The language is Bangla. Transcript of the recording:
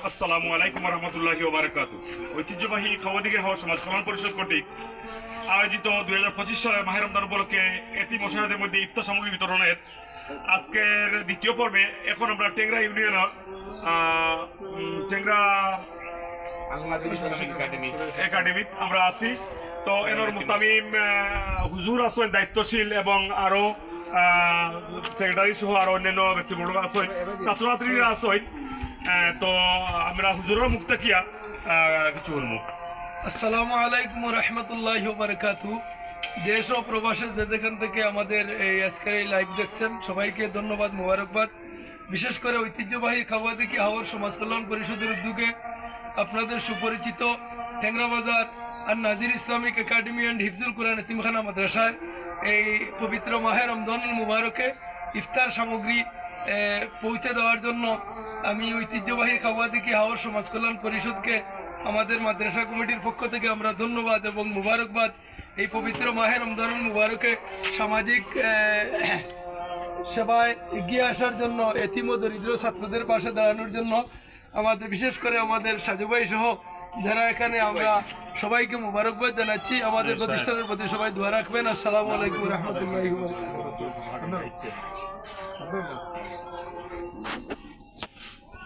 আসসালামু আলাইকুম ওয়া রাহমাতুল্লাহি ওয়া বারাকাতুহু। ঐতিহ্যবাহী খাওয়াদিঘি হাওর সমাজ কল্যাণ পরিষদ কর্তৃক আয়োজিত 2025 সালের মাহে রমজান উপলক্ষে এতিম অসহায়দের মধ্যে ইফতার সামগ্রী বিতরণের আজকের দ্বিতীয় পর্বে এখন আমরা টেংরা ইউনিয়নের টেংরা একাডেমি আমরা আছি। তো এর মোতামিম হুজুর আছেন দায়িত্বশীল এবং আরো সেক্রেটারি সহ আরো অন্যান্য ব্যক্তিবর্গ আছেন, ছাত্রছাত্রীরা আছেন। তো আমরা হুজুরের মুখ থাকিয়া কিছু বলবো। আসসালামু আলাইকুম রহমতুল্লাহি ওয়া বারাকাতুহু। দেশ ও প্রবাসে যে যেখান থেকে আমাদের এই আজকের এই লাইভ দেখছেন সবাইকে ধন্যবাদ, মোবারকবাদ। বিশেষ করে ঐতিহ্যবাহী খাওয়াদিঘি হাওর সমাজ কল্যাণ পরিষদের উদ্যোগে আপনাদের সুপরিচিত টেংরা বাজার আর নাজির ইসলামিক একাডেমি অ্যান্ড হিফজুল কোরআন এতিমখানা মাদ্রাসায় এই পবিত্র মাহে রমজানুল মুবারকে ইফতার সামগ্রী পৌঁছে দেওয়ার জন্য আমি ঐতিহ্যবাহী খাওয়াদিঘি হাওর সমাজ কল্যাণ পরিষদকে আমাদের মাদ্রাসা কমিটির পক্ষ থেকে আমরা ধন্যবাদ এবং মুবারকবাদ। এই পবিত্র মাহে রমজানুল মুবারকে সামাজিক সেবায় এগিয়ে আসার জন্য এতিম ও দরিদ্র ছাত্রদের পাশে দাঁড়ানোর জন্য আমাদের বিশেষ করে আমাদের সাজুভাই সহ যারা এখানে আমরা সবাইকে মুবারকবাদ জানাচ্ছি। আমাদের প্রতিষ্ঠানের প্রতি সবাই দোয়া রাখবেন। আসসালামু আলাইকুম রহমতুল্লাহি ওয়া বারাকাতুহু।